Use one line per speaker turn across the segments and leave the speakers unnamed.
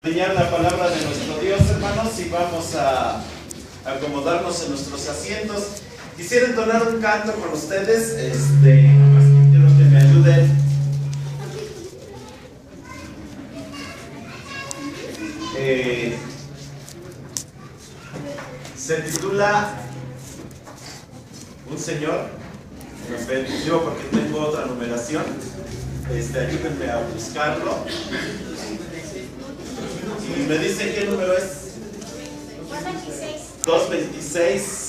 Enseñar la palabra de nuestro Dios, hermanos, y vamos a acomodarnos en nuestros asientos. Quisiera entonar un canto con ustedes, nomás que quiero que me ayuden. Se titula Un Señor. Digo porque tengo otra numeración. Ayúdenme a buscarlo. Y me dicen qué número es. 226. 226.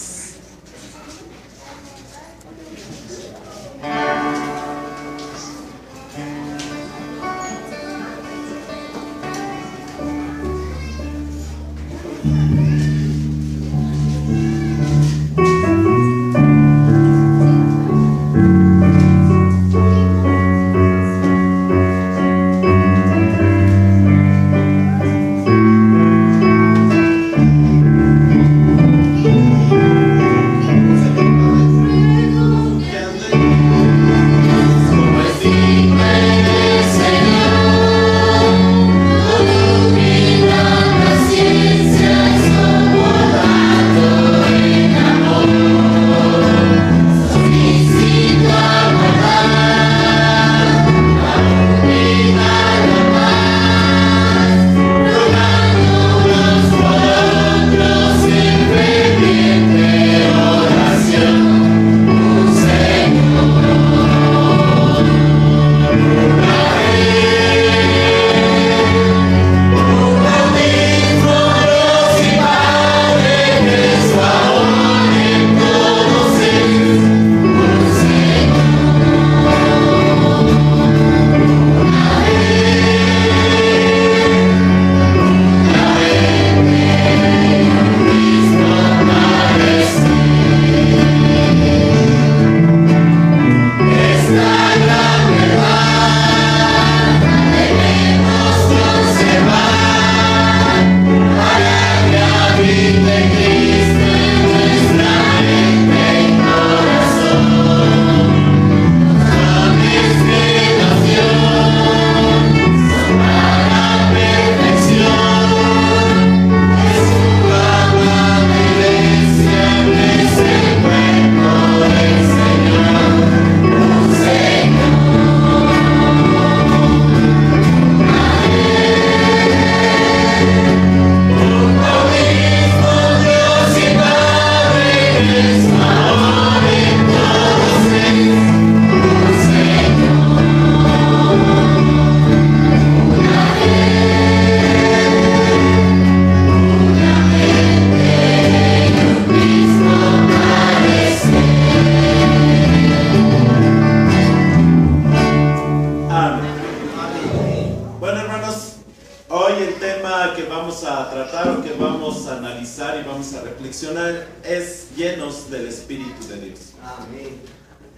Es llenos del Espíritu de Dios. Amén.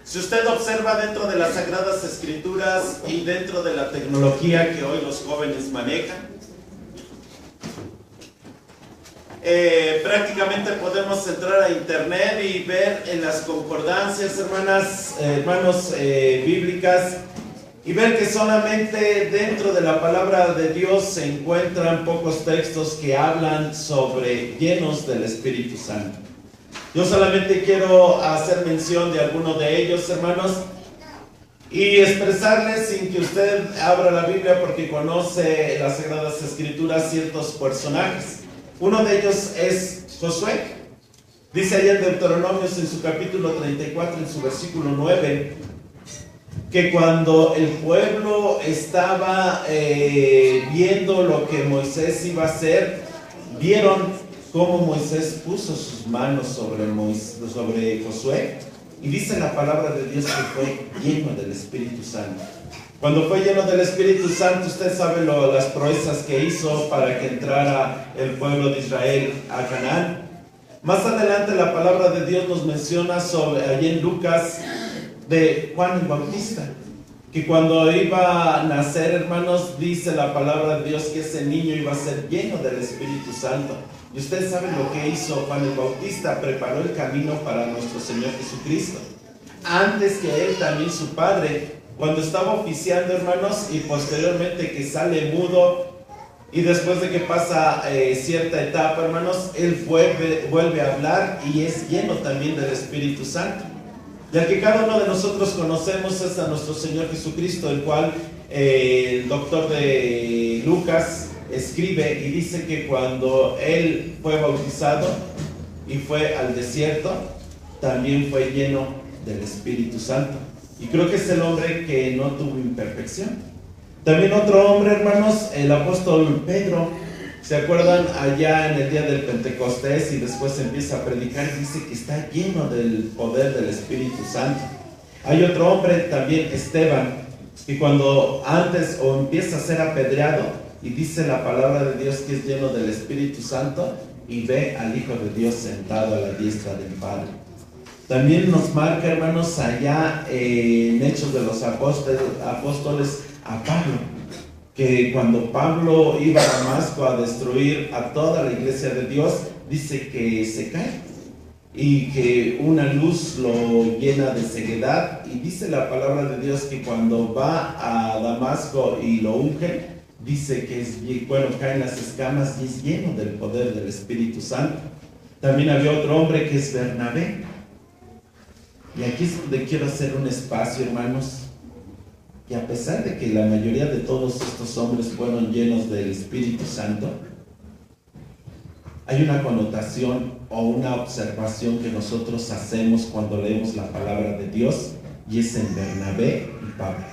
Si usted observa dentro de las Sagradas Escrituras y dentro de la tecnología que hoy los jóvenes manejan, prácticamente podemos entrar a internet y ver en las concordancias, hermanos bíblicas, y ver que solamente dentro de la palabra de Dios se encuentran pocos textos que hablan sobre llenos del Espíritu Santo. Yo solamente quiero hacer mención de alguno de ellos, hermanos, y expresarles sin que usted abra la Biblia porque conoce las Sagradas Escrituras ciertos personajes. Uno de ellos es Josué. Dice allá en Deuteronomios en su capítulo 34, en su versículo 9, que cuando el pueblo estaba viendo lo que Moisés iba a hacer, vieron cómo Moisés puso sus manos sobre Josué, y dice la palabra de Dios que fue lleno del Espíritu Santo. Cuando fue lleno del Espíritu Santo, usted sabe las proezas que hizo para que entrara el pueblo de Israel a Canaán. Más adelante la palabra de Dios nos menciona allí en Lucas, de Juan el Bautista, que cuando iba a nacer, hermanos, dice la palabra de Dios que ese niño iba a ser lleno del Espíritu Santo. Y ustedes saben lo que hizo Juan el Bautista: preparó el camino para nuestro Señor Jesucristo. Antes que él, también su padre, cuando estaba oficiando, hermanos, y posteriormente que sale mudo, Y después de que pasa cierta etapa, hermanos, él vuelve a hablar y es lleno también del Espíritu Santo. Ya que cada uno de nosotros conocemos es a nuestro Señor Jesucristo, el cual el doctor de Lucas escribe y dice que cuando él fue bautizado y fue al desierto, también fue lleno del Espíritu Santo. Y creo que es el hombre que no tuvo imperfección. También otro hombre, hermanos, el apóstol Pedro, ¿se acuerdan? Allá en el día del Pentecostés y después empieza a predicar y dice que está lleno del poder del Espíritu Santo. Hay otro hombre también, Esteban, que cuando antes o empieza a ser apedreado y dice la palabra de Dios que es lleno del Espíritu Santo y ve al Hijo de Dios sentado a la diestra del Padre. También nos marca, hermanos, allá en Hechos de los Apóstoles, a Pablo, que cuando Pablo iba a Damasco a destruir a toda la iglesia de Dios, dice que se cae y que una luz lo llena de ceguedad, y dice la palabra de Dios que cuando va a Damasco y lo ungen, dice que caen las escamas y es lleno del poder del Espíritu Santo. También había otro hombre que es Bernabé, y aquí es donde quiero hacer un espacio, hermanos. Y a pesar de que la mayoría de todos estos hombres fueron llenos del Espíritu Santo, hay una connotación o una observación que nosotros hacemos cuando leemos la palabra de Dios, y es en Bernabé y Pablo.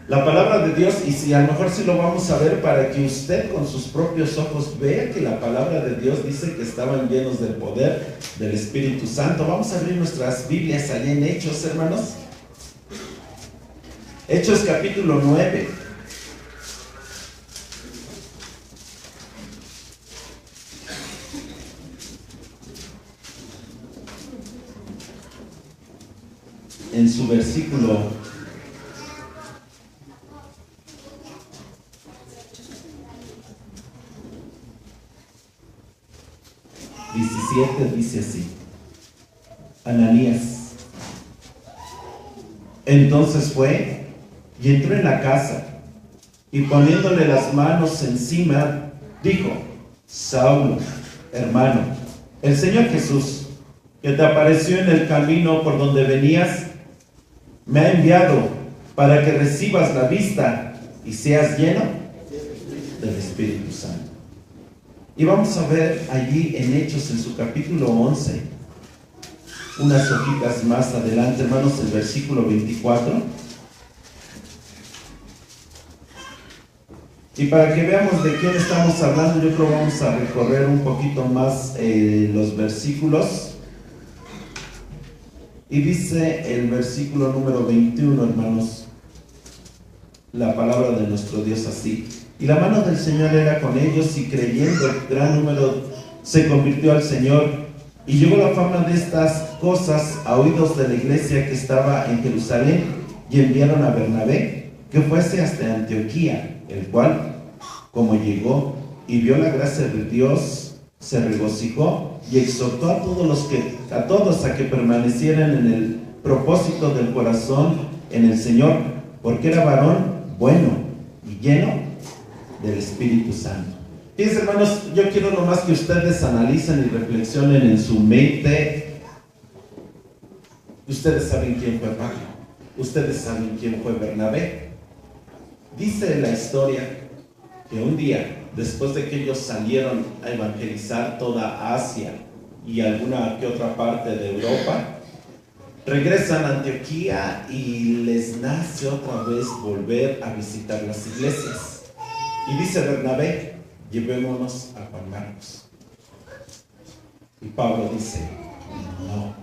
La palabra de Dios, y si a lo mejor sí lo vamos a ver para que usted con sus propios ojos vea que la palabra de Dios dice que estaban llenos del poder del Espíritu Santo. Vamos a abrir nuestras Biblias allá en Hechos, hermanos. Hechos capítulo 9. En su versículo 17 dice así: Ananías entonces fue y entró en la casa, y poniéndole las manos encima, dijo: Saulo, hermano, el Señor Jesús, que te apareció en el camino por donde venías, me ha enviado para que recibas la vista y seas lleno del Espíritu Santo. Y vamos a ver allí en Hechos, en su capítulo 11, unas hojitas más adelante, hermanos, el versículo 24. Y para que veamos de quién estamos hablando, yo creo que vamos a recorrer un poquito más los versículos. Y dice el versículo número 21, hermanos, la palabra de nuestro Dios así: y la mano del Señor era con ellos, y creyendo gran número se convirtió al Señor, y llegó la fama de estas cosas a oídos de la iglesia que estaba en Jerusalén, y enviaron a Bernabé que fuese hasta Antioquía, el cual, como llegó y vio la gracia de Dios, se regocijó y exhortó a todos a que permanecieran en el propósito del corazón en el Señor, porque era varón bueno y lleno del Espíritu Santo. Fíjense, hermanos, yo quiero nomás que ustedes analicen y reflexionen en su mente. Ustedes saben quién fue Pablo, ustedes saben quién fue Bernabé. Dice la historia que un día, después de que ellos salieron a evangelizar toda Asia y alguna que otra parte de Europa, regresan a Antioquía y les nace otra vez volver a visitar las iglesias. Y dice Bernabé: llevémonos a Juan Marcos. Y Pablo dice: no,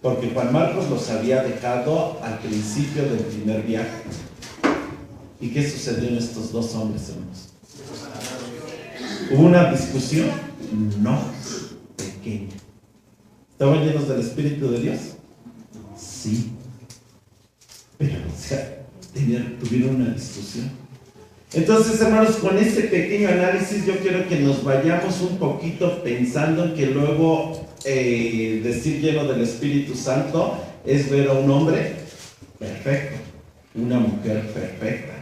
porque Juan Marcos los había dejado al principio del primer viaje. ¿Y qué sucedió en estos dos hombres, hermanos? ¿Hubo una discusión? No, pequeña. ¿Estaban llenos del Espíritu de Dios? Sí. Pero, tuvieron una discusión. Entonces, hermanos, con este pequeño análisis yo quiero que nos vayamos un poquito pensando en que luego decir lleno del Espíritu Santo es ver a un hombre perfecto, una mujer perfecta.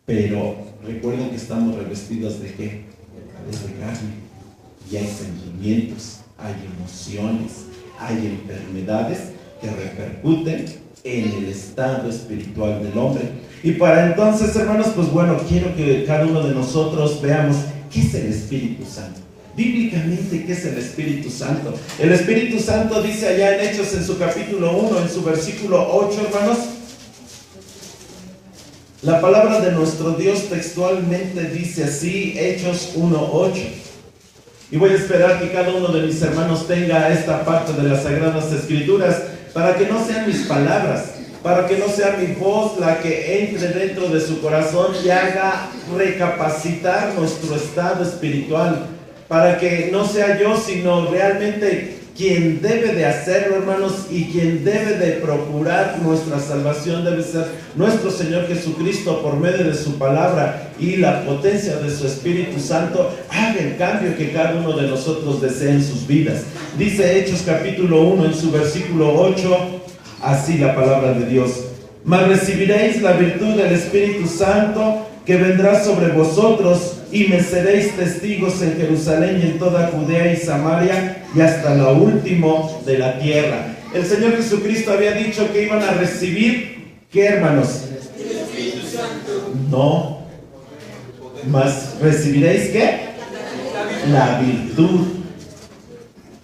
Pero recuerden que estamos revestidos ¿de qué? De carne. Y hay sentimientos, hay emociones, hay enfermedades que repercuten en el estado espiritual del hombre. Y para entonces, hermanos, pues bueno, quiero que cada uno de nosotros veamos qué es el Espíritu Santo. Bíblicamente, ¿qué es el Espíritu Santo? El Espíritu Santo dice allá en Hechos, en su capítulo 1, en su versículo 8, hermanos. La palabra de nuestro Dios textualmente dice así, Hechos 1:8. Y voy a esperar que cada uno de mis hermanos tenga esta parte de las Sagradas Escrituras para que no sean mis palabras, para que no sea mi voz la que entre dentro de su corazón y haga recapacitar nuestro estado espiritual, para que no sea yo, sino realmente quien debe de hacerlo, hermanos, y quien debe de procurar nuestra salvación debe ser nuestro Señor Jesucristo por medio de su palabra y la potencia de su Espíritu Santo haga el cambio que cada uno de nosotros desea en sus vidas. Dice Hechos capítulo 1 en su versículo 8, así la palabra de Dios: mas recibiréis la virtud del Espíritu Santo que vendrá sobre vosotros, y me seréis testigos en Jerusalén y en toda Judea y Samaria y hasta lo último de la tierra. El Señor Jesucristo había dicho que iban a recibir, ¿qué, hermanos?
El Espíritu Santo.
No, mas recibiréis ¿qué? La virtud.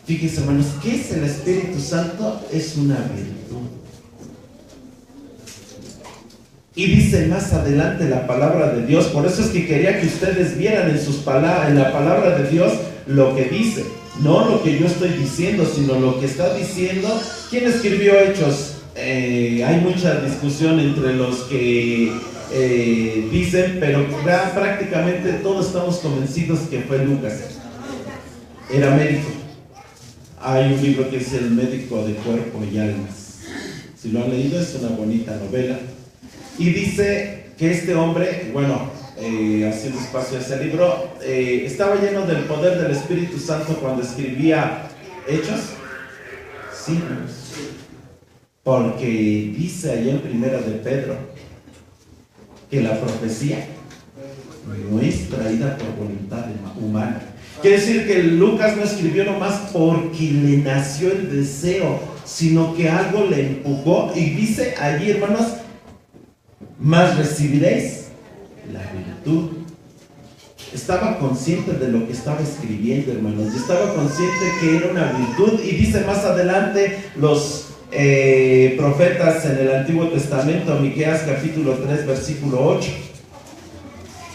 Fíjense, hermanos, ¿qué es el Espíritu Santo? Es una virtud. Y dice más adelante la palabra de Dios, por eso es que quería que ustedes vieran en la palabra de Dios lo que dice, no lo que yo estoy diciendo, sino lo que está diciendo. ¿Quién escribió Hechos? Hay mucha discusión entre los que dicen, pero prácticamente todos estamos convencidos que fue Lucas. Era médico. Hay un libro que es El médico de cuerpo y almas. Si lo han leído, es una bonita novela. Y dice que este hombre, bueno, haciendo espacio a ese libro, estaba lleno del poder del Espíritu Santo cuando escribía Hechos. Sí, porque dice allá en Primera de Pedro que la profecía no es traída por voluntad humana. Quiere decir que Lucas no escribió nomás porque le nació el deseo, sino que algo le empujó. Y dice allí, hermanos, mas recibiréis la virtud. Estaba consciente de lo que estaba escribiendo, hermanos, y estaba consciente que era una virtud. Y dice más adelante los profetas en el Antiguo Testamento, Miqueas capítulo 3 versículo 8.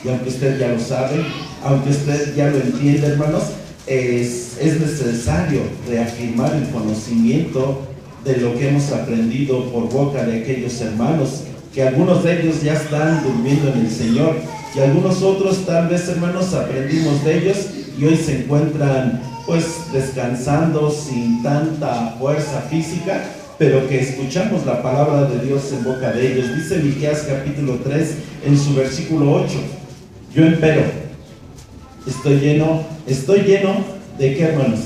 Y aunque usted ya lo sabe, aunque usted ya lo entiende, hermanos, es necesario reafirmar el conocimiento de lo que hemos aprendido por boca de aquellos hermanos, que algunos de ellos ya están durmiendo en el Señor, y algunos otros tal vez, hermanos, aprendimos de ellos y hoy se encuentran pues descansando sin tanta fuerza física, pero que escuchamos la palabra de Dios en boca de ellos. Dice Miqueas capítulo 3 en su versículo 8: yo empero estoy lleno de ¿qué, hermanos?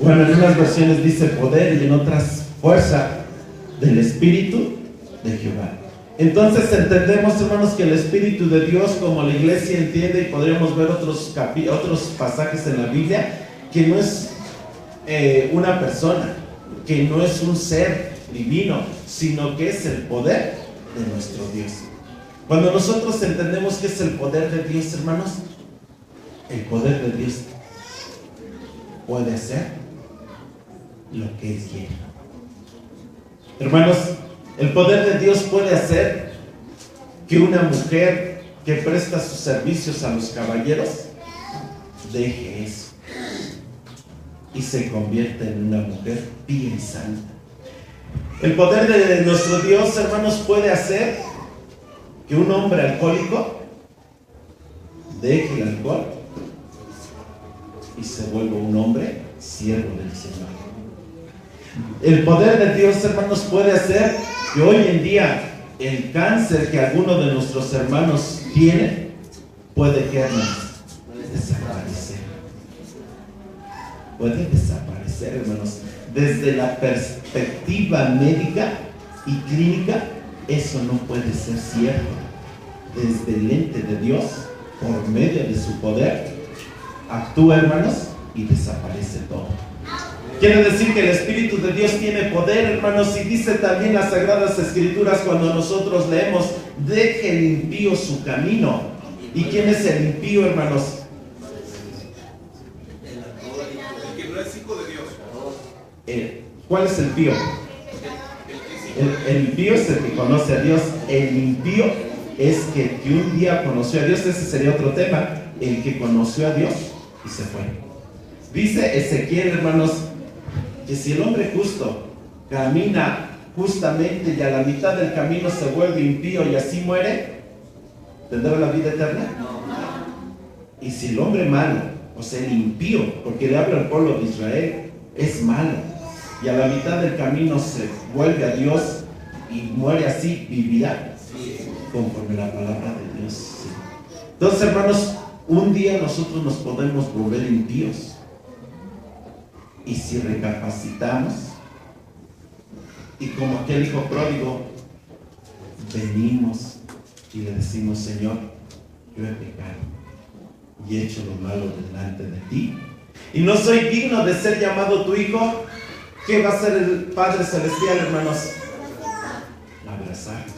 Bueno, en unas versiones dice poder y en otras fuerza del Espíritu de Jehová. Entonces entendemos, hermanos, que el Espíritu de Dios, como la iglesia entiende, y podríamos ver otros pasajes en la Biblia, que no es una persona, que no es un ser divino, sino que es el poder de nuestro Dios. Cuando nosotros entendemos que es el poder de Dios, hermanos, el poder de Dios puede hacer lo que es quiere. Hermanos, el poder de Dios puede hacer que una mujer que presta sus servicios a los caballeros deje eso y se convierta en una mujer pía y santa. El poder de nuestro Dios, hermanos, puede hacer que un hombre alcohólico deje el alcohol y se vuelva un hombre siervo del Señor. El poder de Dios, hermanos, puede hacer que hoy en día el cáncer que algunos de nuestros hermanos tienen puede desaparecer. Puede desaparecer, hermanos. Desde la perspectiva médica y clínica, eso no puede ser cierto. desde el ente de Dios, por medio de su poder, actúa, hermanos, y desaparece todo. Quiere decir que el Espíritu de Dios tiene poder, hermanos, y dice también las Sagradas Escrituras cuando nosotros leemos: deje el impío su camino. ¿Y quién es el impío, hermanos?
El que no es hijo de Dios.
¿Cuál es el pío? El impío es el que conoce a Dios. El impío es que un día conoció a Dios. Ese sería otro tema. El que conoció a Dios y se fue. Dice Ezequiel, hermanos, que si el hombre justo camina justamente y a la mitad del camino se vuelve impío y así muere, ¿tendrá la vida eterna? Y si el hombre malo, o sea el impío, porque le habla al pueblo de Israel, es malo y a la mitad del camino se vuelve a Dios y muere así, vivirá conforme la palabra de Dios. Sí. Entonces, hermanos, un día nosotros nos podemos volver impíos. Y si recapacitamos, y como aquel hijo pródigo, venimos y le decimos: Señor, yo he pecado y he hecho lo malo delante de ti, y no soy digno de ser llamado tu hijo. ¿Qué va a hacer el Padre Celestial, hermanos? Abrazarnos.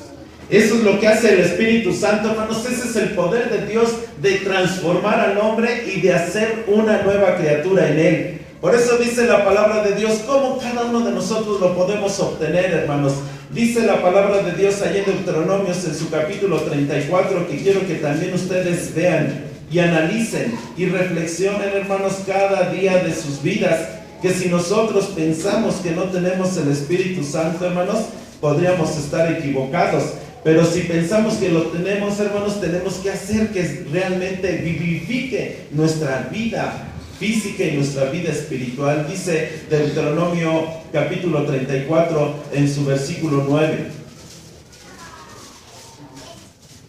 Eso es lo que hace el Espíritu Santo, hermanos. Ese es el poder de Dios de transformar al hombre y de hacer una nueva criatura en él. Por eso dice la palabra de Dios, ¿cómo cada uno de nosotros lo podemos obtener, hermanos? Dice la palabra de Dios allá en Deuteronomios, en su capítulo 34, que quiero que también ustedes vean y analicen y reflexionen, hermanos, cada día de sus vidas, que si nosotros pensamos que no tenemos el Espíritu Santo, hermanos, podríamos estar equivocados. Pero si pensamos que lo tenemos, hermanos, tenemos que hacer que realmente vivifique nuestra vida física y nuestra vida espiritual. Dice Deuteronomio capítulo 34 en su versículo 9.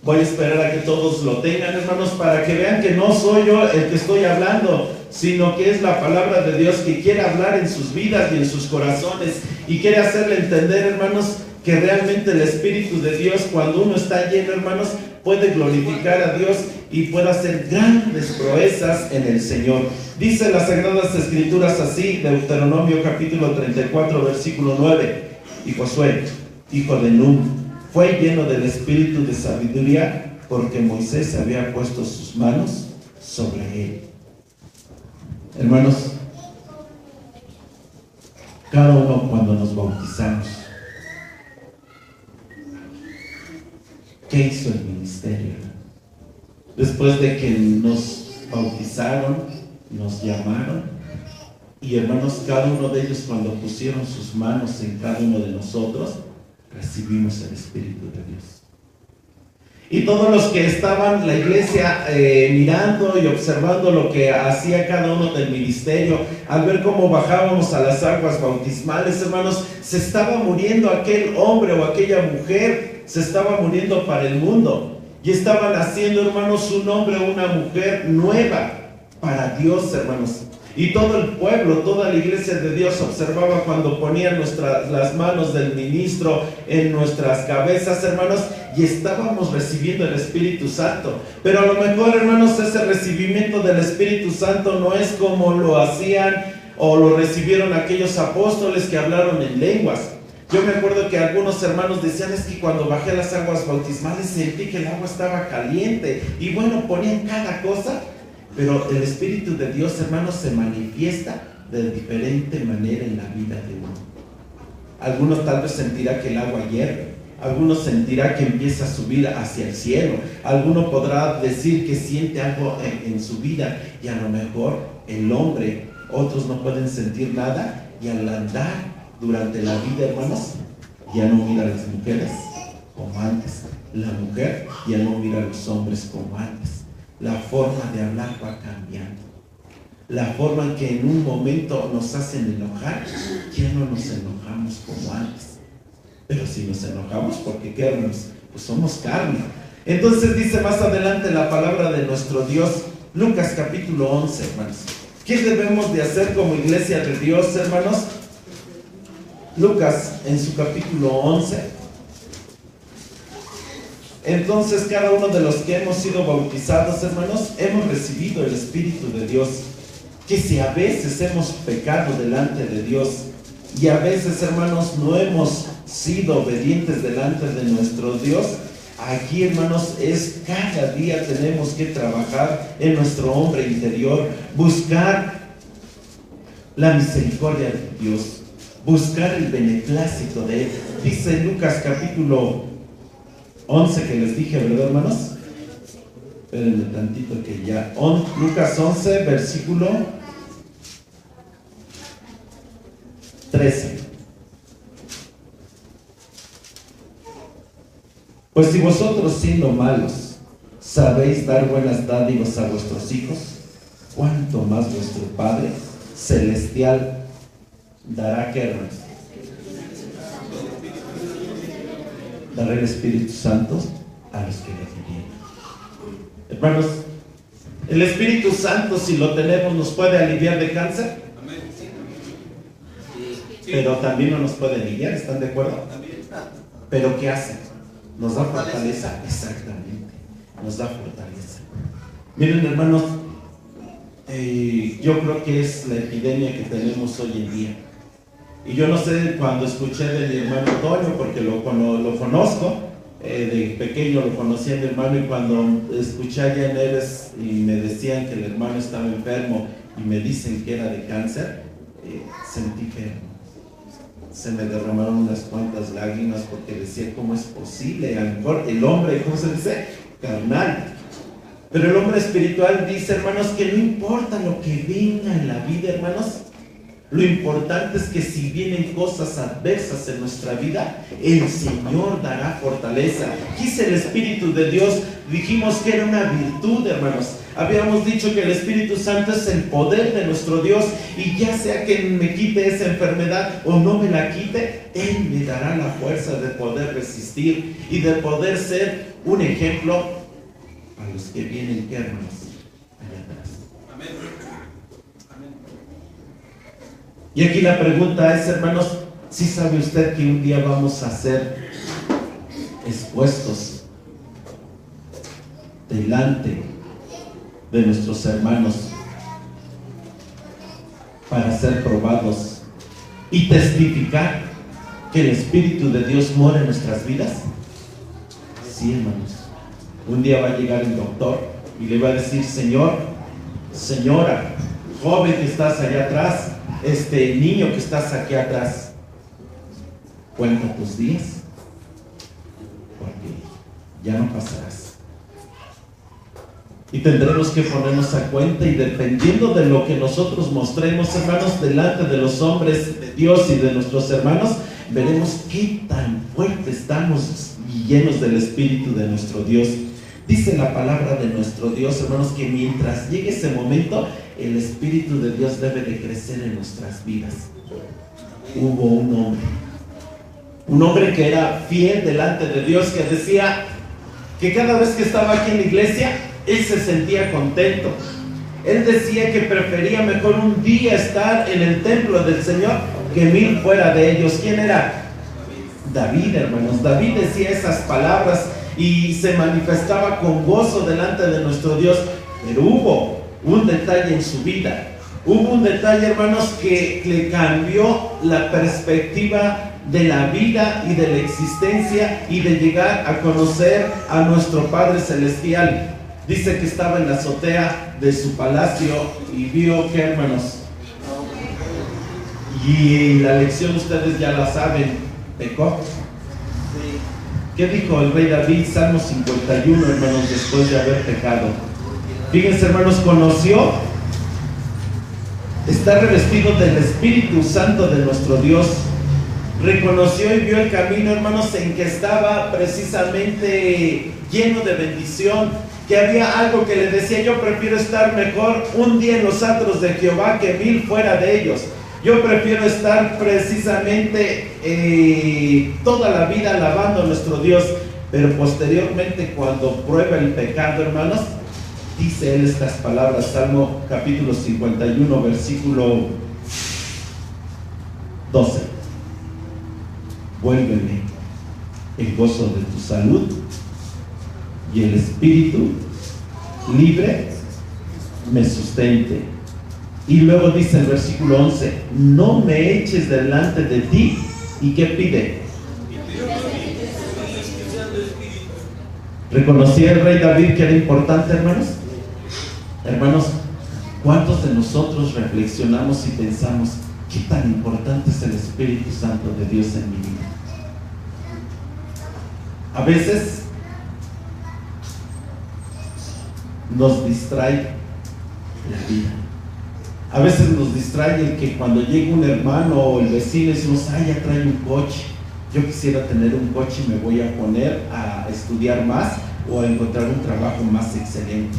Voy a esperar a que todos lo tengan, hermanos, para que vean que no soy yo el que estoy hablando, sino que es la palabra de Dios que quiere hablar en sus vidas y en sus corazones, y quiere hacerle entender, hermanos, que realmente el Espíritu de Dios, cuando uno está lleno, hermanos, puede glorificar a Dios y puede hacer grandes proezas en el Señor. Dice las Sagradas Escrituras así, Deuteronomio capítulo 34, versículo 9. Y Josué, hijo de Nun, fue lleno del espíritu de sabiduría, porque Moisés había puesto sus manos sobre él. Hermanos, cada uno cuando nos bautizamos, ¿qué hizo el ministerio? Después de que nos bautizaron, nos llamaron, y hermanos, cada uno de ellos cuando pusieron sus manos en cada uno de nosotros, recibimos el Espíritu de Dios. Y todos los que estaban la iglesia mirando y observando lo que hacía cada uno del ministerio, al ver cómo bajábamos a las aguas bautismales, hermanos, se estaba muriendo aquel hombre o aquella mujer, se estaba muriendo para el mundo, y estaban haciendo, hermanos, un hombre o una mujer nueva para Dios, hermanos. Y todo el pueblo, toda la iglesia de Dios observaba cuando ponían las manos del ministro en nuestras cabezas, hermanos, y estábamos recibiendo el Espíritu Santo. Pero a lo mejor, hermanos, ese recibimiento del Espíritu Santo no es como lo hacían o lo recibieron aquellos apóstoles que hablaron en lenguas. Yo me acuerdo que algunos hermanos decían: es que cuando bajé a las aguas bautismales sentí que el agua estaba caliente, y bueno, ponían cada cosa. Pero el Espíritu de Dios, hermanos, se manifiesta de diferente manera en la vida de uno. Algunos tal vez sentirá que el agua hierve, algunos sentirá que empieza a subir hacia el cielo, alguno podrá decir que siente algo en su vida, y a lo mejor el hombre, otros no pueden sentir nada, y al andar durante la vida, hermanos, ya no mira a las mujeres como antes, la mujer ya no mira a los hombres como antes. La forma de hablar va cambiando. La forma en que en un momento nos hacen enojar, ya no nos enojamos como antes. Pero si nos enojamos, porque ¿qué, hermanos? Pues somos carne. Entonces dice más adelante la palabra de nuestro Dios, Lucas capítulo 11, hermanos. ¿Qué debemos de hacer como iglesia de Dios, hermanos? Lucas en su capítulo 11. Entonces cada uno de los que hemos sido bautizados, hermanos, hemos recibido el Espíritu de Dios. Que si a veces hemos pecado delante de Dios y a veces, hermanos, no hemos sido obedientes delante de nuestro Dios, aquí, hermanos, es cada día tenemos que trabajar en nuestro hombre interior, buscar la misericordia de Dios, buscar el beneplácito de Él. Dice Lucas capítulo 11 que les dije, ¿verdad, hermanos? Espérenme tantito que ya. Lucas 11, versículo 13. Pues si vosotros, siendo malos, sabéis dar buenas dádivas a vuestros hijos, ¿cuánto más vuestro Padre Celestial dará, ¿qué, hermanos? Dará el Espíritu Santo a los que le pidieron. Hermanos, el Espíritu Santo, si lo tenemos, nos puede aliviar de cáncer, pero también no nos puede aliviar, ¿están de acuerdo? Pero ¿qué hace? ¿Nos da fortaleza? Exactamente, nos da fortaleza. Miren, hermanos, yo creo que es la epidemia que tenemos hoy en día. Y yo no sé, cuando escuché de mi hermano Toño, porque lo conozco, de pequeño lo conocí a mi hermano, y cuando escuché allá en Eres y me decían que el hermano estaba enfermo y me dicen que era de cáncer, sentí que se me derramaron unas cuantas lágrimas, porque decía, ¿cómo es posible? A lo mejor el hombre, ¿cómo se dice? Carnal. Pero el hombre espiritual dice, hermanos, que no importa lo que venga en la vida, hermanos, lo importante es que si vienen cosas adversas en nuestra vida, el Señor dará fortaleza. Quise el Espíritu de Dios, dijimos que era una virtud, hermanos. Habíamos dicho que el Espíritu Santo es el poder de nuestro Dios, y ya sea que me quite esa enfermedad o no me la quite, Él me dará la fuerza de poder resistir y de poder ser un ejemplo a los que vienen, ¿qué, hermanos? Allá atrás.
Amén. Amén.
Y aquí la pregunta es, hermanos, ¿sí sabe usted que un día vamos a ser expuestos delante de nuestros hermanos para ser probados y testificar que el Espíritu de Dios mora en nuestras vidas? Sí, hermanos. Un día va a llegar el doctor y le va a decir, Señor, señora, joven que estás allá atrás, niño que estás aquí atrás, cuenta tus días, porque ya no pasarás. Y tendremos que ponernos a cuenta, y dependiendo de lo que nosotros mostremos, hermanos, delante de los hombres de Dios y de nuestros hermanos, veremos qué tan fuerte estamos y llenos del Espíritu de nuestro Dios. Dice la palabra de nuestro Dios, hermanos, que mientras llegue ese momento, el Espíritu de Dios debe de crecer en nuestras vidas. Hubo un hombre que era fiel delante de Dios, que decía que cada vez que estaba aquí en la iglesia, él se sentía contento. Él decía que prefería mejor un día estar en el templo del Señor que 1000 fuera de ellos. ¿Quién era? David, hermanos. David decía esas palabras y se manifestaba con gozo delante de nuestro Dios. Pero hubo un detalle en su vida. Hubo un detalle, hermanos, que le cambió la perspectiva de la vida y de la existencia, y de llegar a conocer a nuestro Padre Celestial. Dice que estaba en la azotea de su palacio y vio que, hermanos, y la lección ustedes ya la saben, pecó. ¿Qué dijo el rey David? Salmo 51, hermanos, después de haber pecado. Fíjense, hermanos, conoció, está revestido del Espíritu Santo de nuestro Dios. Reconoció y vio el camino, hermanos, en que estaba precisamente lleno de bendición, que había algo que le decía, yo prefiero estar mejor un día en los atrios de Jehová que 1000 fuera de ellos. Yo prefiero estar precisamente toda la vida alabando a nuestro Dios. Pero posteriormente, cuando prueba el pecado, hermanos, dice él estas palabras, Salmo capítulo 51, versículo 12. Vuélveme el gozo de tu salud y el espíritu libre me sustente. Y luego dice el versículo 11, no me eches delante de ti. ¿Y qué pide? ¿Reconocía el rey David que era importante, hermanos? Hermanos, ¿cuántos de nosotros reflexionamos y pensamos qué tan importante es el Espíritu Santo de Dios en mi vida? A veces nos distrae la vida. A veces nos distrae el que cuando llega un hermano o el vecino decimos, ay, ya trae un coche. Yo quisiera tener un coche y me voy a poner a estudiar más o a encontrar un trabajo más excelente.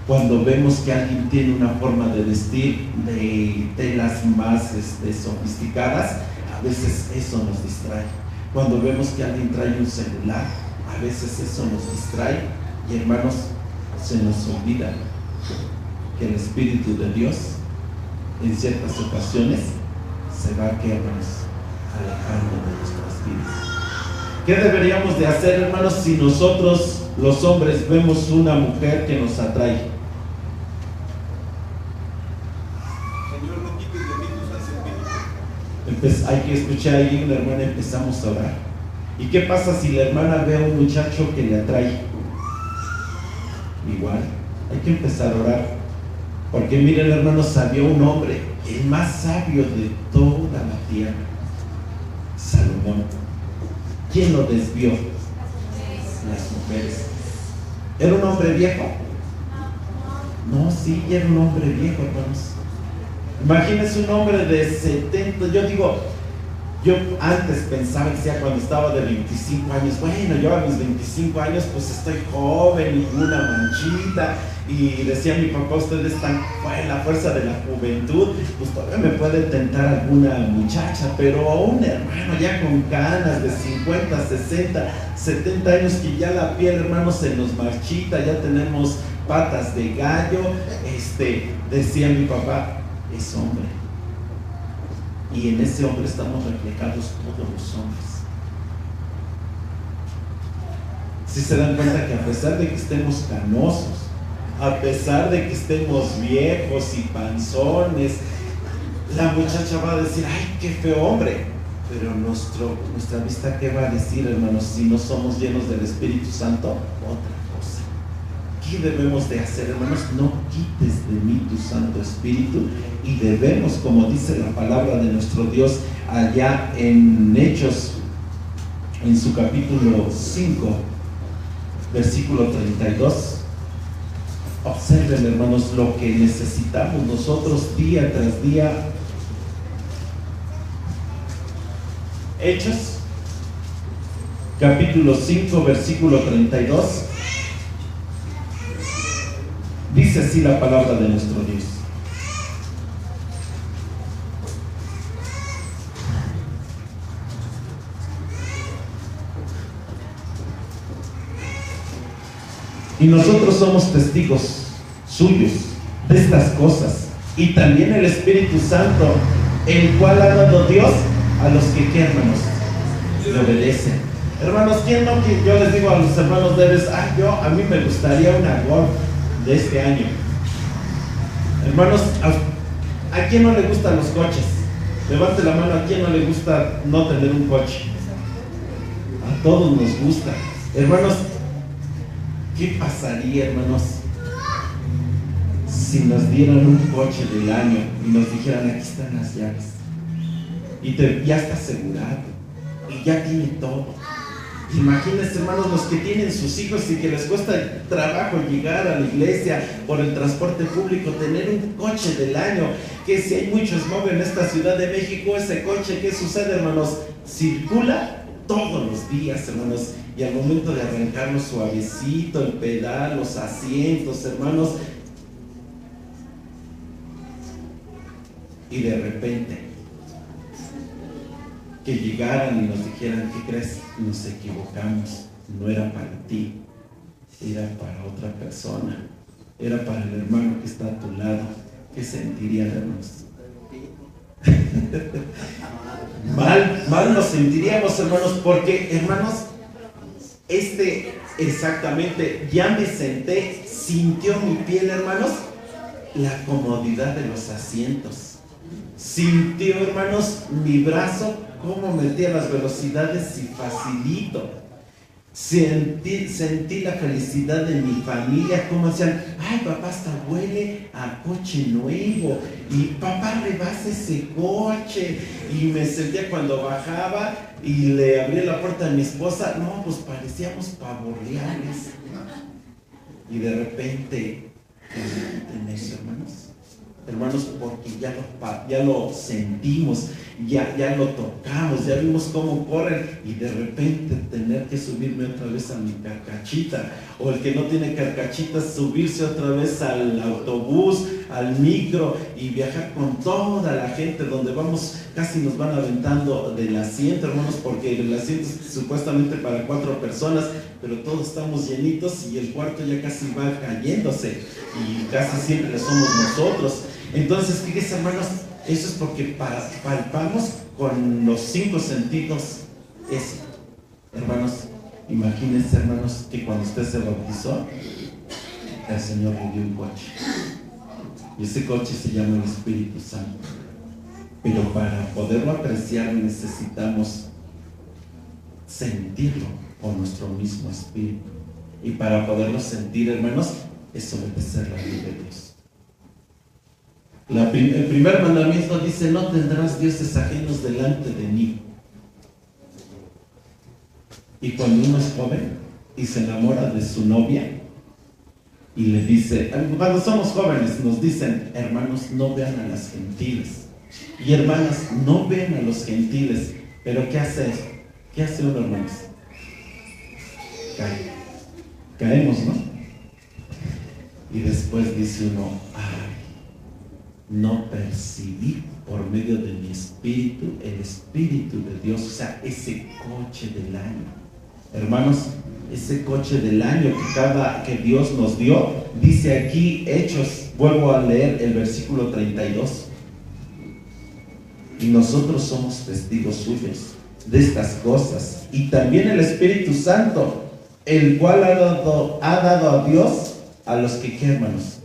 Cuando vemos que alguien tiene una forma de vestir de telas más sofisticadas, a veces eso nos distrae. Cuando vemos que alguien trae un celular, a veces eso nos distrae y, hermanos, se nos olvida que el Espíritu de Dios en ciertas ocasiones se va, ¿qué, hermanos?, alejando de nuestras vidas. ¿Qué deberíamos de hacer, hermanos, si nosotros los hombres vemos una mujer que nos atrae?
Señor, no quites de mí tu santo espíritu.
Hay que escuchar ahí una hermana, empezamos a orar. ¿Y qué pasa si la hermana ve a un muchacho que le atrae? Igual, hay que empezar a orar. Porque miren, hermanos, había un hombre, el más sabio de toda la tierra, Salomón. ¿Quién lo desvió? Las mujeres. ¿Era un hombre viejo? No, sí, era un hombre viejo, hermanos. Imagínense un hombre de 70, yo antes pensaba que ya cuando estaba de 25 años, bueno, yo a mis 25 años pues estoy joven y una manchita, y decía mi papá, ustedes están en la fuerza de la juventud, pues todavía me puede tentar alguna muchacha, pero un hermano ya con canas de 50, 60, 70 años que ya la piel, hermano, se nos marchita, ya tenemos patas de gallo, decía mi papá, es hombre. Y en ese hombre estamos reflejados todos los hombres. Si se dan cuenta que a pesar de que estemos canosos, a pesar de que estemos viejos y panzones, la muchacha va a decir, ay, qué feo hombre. Pero nuestra vista, ¿qué va a decir, hermanos? Si no somos llenos del Espíritu Santo, otra cosa. ¿Qué debemos de hacer, hermanos? No quites de mí tu Santo Espíritu. Y debemos, como dice la palabra de nuestro Dios allá en Hechos, en su capítulo 5, versículo 32, observen, hermanos, lo que necesitamos nosotros día tras día. Hechos, capítulo 5, versículo 32, dice así la palabra de nuestro Dios. Y nosotros somos testigos suyos de estas cosas, y también el Espíritu Santo, el cual ha dado Dios a los que, ¿qué, hermanos?, le obedecen. Hermanos, ¿quién no? Que yo les digo a los hermanos Debes, a mí me gustaría una Golf de este año. Hermanos, ¿a quién no le gustan los coches? Levante la mano, ¿a quién no le gusta no tener un coche? A todos nos gusta. Hermanos, ¿qué pasaría, hermanos, si nos dieran un coche del año y nos dijeran, aquí están las llaves, y ya está asegurado, y ya tiene todo? Imagínense, hermanos, los que tienen sus hijos y que les cuesta trabajo llegar a la iglesia por el transporte público, tener un coche del año, que si hay mucho smog en esta Ciudad de México, ese coche, ¿qué sucede, hermanos? Circula todos los días, hermanos, y al momento de arrancarlo suavecito, el pedal, los asientos, hermanos, y de repente que llegaran y nos dijeran, ¿qué crees? Nos equivocamos, no era para ti, era para otra persona, era para el hermano que está a tu lado. ¿Qué sentirían, hermanos? mal nos sentiríamos, hermanos, porque, hermanos, Exactamente, ya me senté, sintió mi piel, hermanos, la comodidad de los asientos. Sintió, hermanos, mi brazo, cómo metía las velocidades y facilito. Sentí la felicidad de mi familia, como decían, ay papá, hasta huele a coche nuevo, y papá rebasa ese coche, y me sentía cuando bajaba y le abría la puerta a mi esposa, no, pues parecíamos pavos reales. Y de repente, en eso, hermanos, porque ya lo sentimos, ya lo tocamos, ya vimos cómo corren, y de repente tener que subirme otra vez a mi carcachita, o el que no tiene carcachita, subirse otra vez al autobús, al micro, y viajar con toda la gente, donde vamos, casi nos van aventando del asiento, hermanos, porque el asiento es supuestamente para 4 personas, pero todos estamos llenitos y el cuarto ya casi va cayéndose, y casi siempre somos nosotros. Entonces, fíjense, hermanos, eso es porque palpamos con los 5 sentidos eso. Hermanos, imagínense, hermanos, que cuando usted se bautizó, el Señor le dio un coche. Y ese coche se llama el Espíritu Santo. Pero para poderlo apreciar necesitamos sentirlo con nuestro mismo espíritu. Y para poderlo sentir, hermanos, es obedecer la ley de Dios. El primer mandamiento dice, no tendrás dioses ajenos delante de mí. Y cuando uno es joven y se enamora de su novia y le dice, cuando somos jóvenes nos dicen, hermanos, no vean a las gentiles, y hermanas, no vean a los gentiles. Pero ¿qué hace? ¿Qué hace uno, hermanos? Caemos, ¿no? Y después dice uno, no percibí por medio de mi espíritu el Espíritu de Dios, o sea, ese coche del año. Hermanos, ese coche del año que Dios nos dio, dice aquí Hechos, vuelvo a leer el versículo 32. Y nosotros somos testigos suyos de estas cosas, y también el Espíritu Santo, el cual ha dado a Dios a los que, ¿qué, hermanos?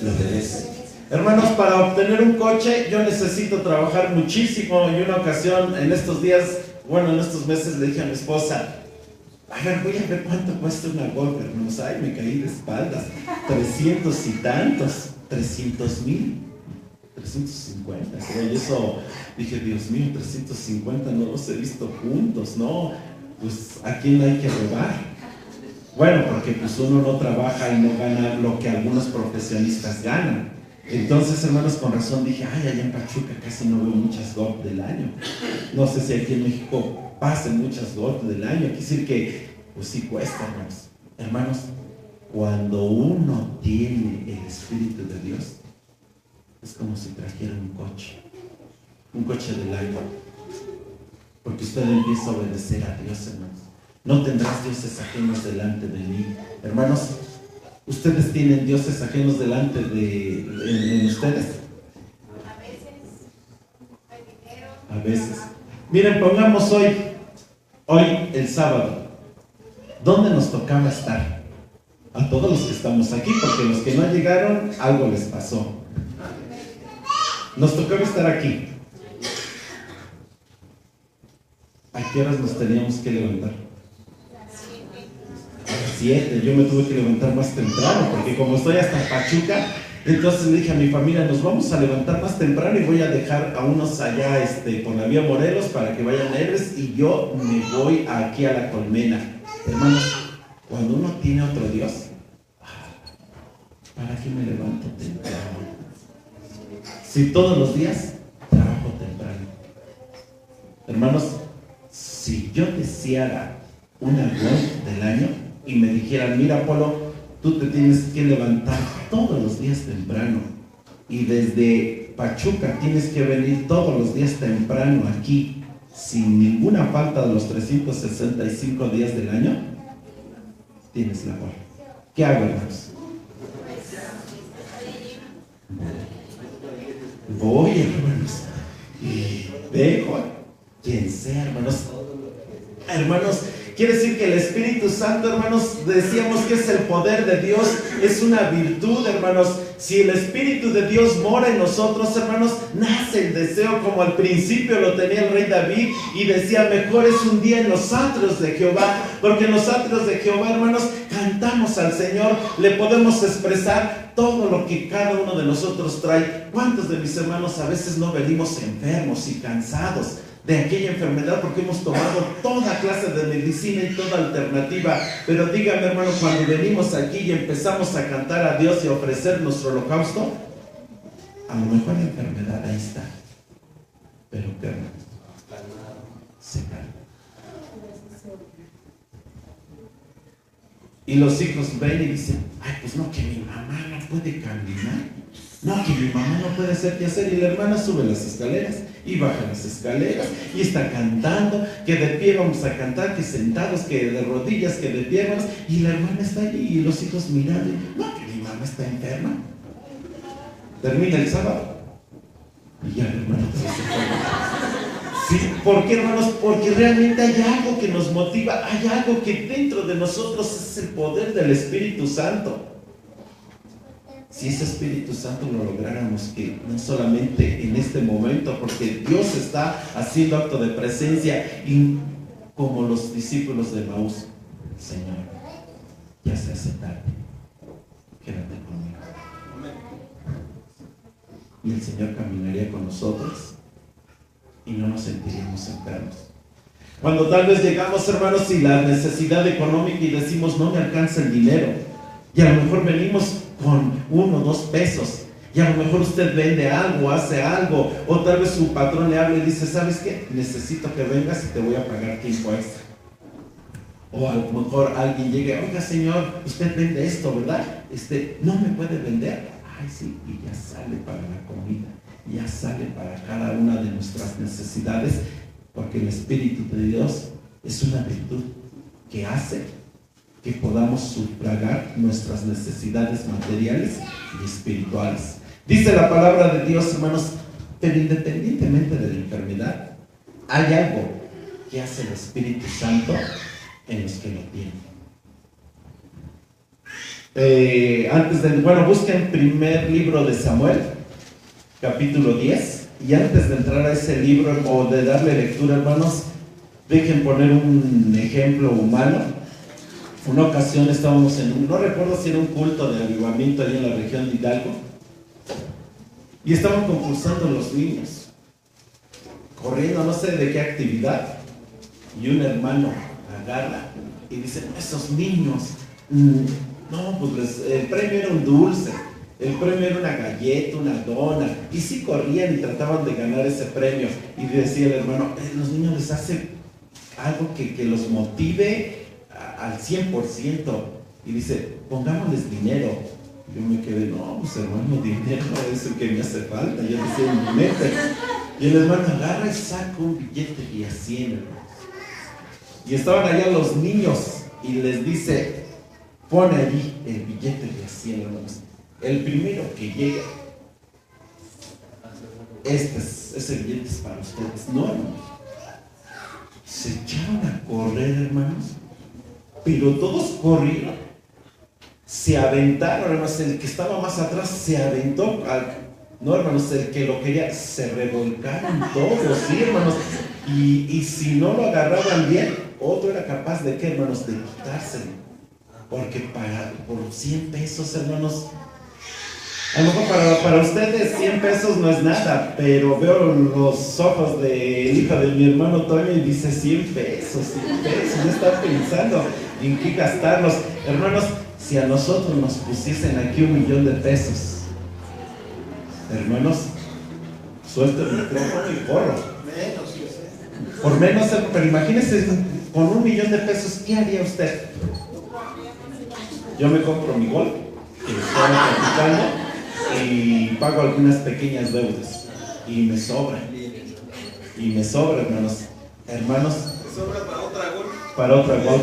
Lo obedecen. Hermanos, para obtener un coche yo necesito trabajar muchísimo. Y una ocasión, en estos días, en estos meses, le dije a mi esposa, a ver, voy a ver cuánto cuesta una Golf, hermanos. Ay, me caí de espaldas, 300 y tantos, 300,000, 350, y eso, dije, Dios mío, 350 no los he visto juntos, no, pues ¿a quién hay que robar? Bueno, porque pues uno no trabaja y no gana lo que algunos profesionistas ganan. Entonces, hermanos, con razón dije, ay, allá en Pachuca casi no veo muchas Golf del año. No sé si aquí en México pasen muchas Golf del año. Quiere decir que, pues sí cuesta, hermanos. Hermanos, cuando uno tiene el Espíritu de Dios, es como si trajera un coche del año. Porque usted empieza a obedecer a Dios, hermanos. No tendrás dioses ajenos delante de mí. Hermanos, ¿ustedes tienen dioses ajenos delante de ustedes? A veces. Miren, pongamos hoy el sábado. ¿Dónde nos tocaba estar? A todos los que estamos aquí, porque los que no llegaron, algo les pasó. Nos tocaba estar aquí. ¿A qué horas nos teníamos que levantar? 7, yo me tuve que levantar más temprano, porque como estoy hasta Pachuca, entonces le dije a mi familia, nos vamos a levantar más temprano y voy a dejar a unos allá por la vía Morelos para que vayan a Herbes, y yo me voy aquí a la Colmena. Hermanos, cuando uno tiene otro Dios, ¿para qué me levanto temprano? Si todos los días trabajo temprano. Hermanos, si yo deseara una Golf del año y me dijeran, mira, Polo, tú te tienes que levantar todos los días temprano, y desde Pachuca tienes que venir todos los días temprano aquí, sin ninguna falta de los 365 días del año, tienes la Golf. ¿Qué hago, hermanos? Voy, hermanos, y dejo a quien sea, hermanos. Hermanos, Quiere decir que el Espíritu Santo, hermanos, decíamos que es el poder de Dios, es una virtud, hermanos. Si el Espíritu de Dios mora en nosotros, hermanos, nace el deseo como al principio lo tenía el rey David y decía, mejor es un día en los atrios de Jehová, porque en los atrios de Jehová, hermanos, cantamos al Señor, le podemos expresar todo lo que cada uno de nosotros trae. ¿Cuántos de mis hermanos a veces no venimos enfermos y cansados de aquella enfermedad porque hemos tomado toda clase de medicina y toda alternativa? Pero dígame, hermano, cuando venimos aquí y empezamos a cantar a Dios y a ofrecer nuestro holocausto, a lo mejor la enfermedad ahí está, pero ¿qué, hermano? Se calma. Y los hijos ven y dicen, ay, pues no, que mi mamá no puede caminar, no, que mi mamá no puede hacer qué hacer. Y la hermana sube las escaleras y baja las escaleras y está cantando, que de pie vamos a cantar, que sentados, que de rodillas, que de piernas, y la hermana está allí y los hijos mirando, y, no, que mi mamá está enferma. Termina el sábado y ya la hermana se fue. Sí, ¿por qué, hermanos? Porque realmente hay algo que nos motiva, hay algo que dentro de nosotros es el poder del Espíritu Santo. Si ese Espíritu Santo lo lográramos, que no solamente en este momento, porque Dios está haciendo acto de presencia, y como los discípulos de Maús, Señor, ya se hace tarde, quédate conmigo. Y el Señor caminaría con nosotros y no nos sentiríamos enfermos. Cuando tal vez llegamos, hermanos, y la necesidad económica y decimos, no me alcanza el dinero, y a lo mejor venimos con 1 o 2 pesos, y a lo mejor usted vende algo, hace algo, o tal vez su patrón le habla y dice, ¿sabes qué? Necesito que vengas y te voy a pagar tiempo extra. O a lo mejor alguien llegue, oiga, señor, usted vende esto, ¿verdad? ¿No me puede vender? Ay, sí, y ya sale para la comida, ya sale para cada una de nuestras necesidades, porque el Espíritu de Dios es una virtud que hace que podamos sufragar nuestras necesidades materiales y espirituales. Dice la palabra de Dios, hermanos, pero independientemente de la enfermedad, hay algo que hace el Espíritu Santo en los que lo tienen. Busquen primer libro de Samuel, capítulo 10, y antes de entrar a ese libro o de darle lectura, hermanos, dejen poner un ejemplo humano. Una ocasión estábamos no recuerdo si era un culto de avivamiento allí en la región de Hidalgo, y estaban concursando los niños, corriendo no sé de qué actividad, y un hermano agarra y dice, esos niños, no, pues el premio era un dulce, el premio era una galleta, una dona, y sí corrían y trataban de ganar ese premio, y decía el hermano, los niños les hace algo que los motive al 100%, y dice, pongámosles dinero. Yo me quedé, no, pues hermano, dinero es el que me hace falta, yo decía en mi mente. Y el hermano agarra y saca un billete de 100, hermanos. Y estaban allá los niños y les dice, pone allí el billete de 100, hermanos. El primero que llega, ese billete es para ustedes. No, hermanos. Se echaron a correr, hermanos, pero todos corrieron, se aventaron, hermanos. El que estaba más atrás se aventó, no, hermanos, el que lo quería, se revolcaron todos, sí, hermanos, y si no lo agarraban bien, otro era capaz de ¿qué, hermanos? De quitárselo, porque por 100 pesos, hermanos, a lo mejor para ustedes 100 pesos no es nada, pero veo los ojos del hijo de mi hermano Toño y dice 100 pesos, ya está pensando en qué gastarlos. Hermanos, si a nosotros nos pusiesen aquí 1,000,000 de pesos, hermanos, suelto el micrófono y corro. Por menos, pero imagínense, con 1,000,000 de pesos, ¿qué haría usted? Yo me compro mi Golf, que estaba practicando, y pago algunas pequeñas deudas, y me sobra, hermanos. ¿Me
sobra para otra Golf?
Para otra Golf.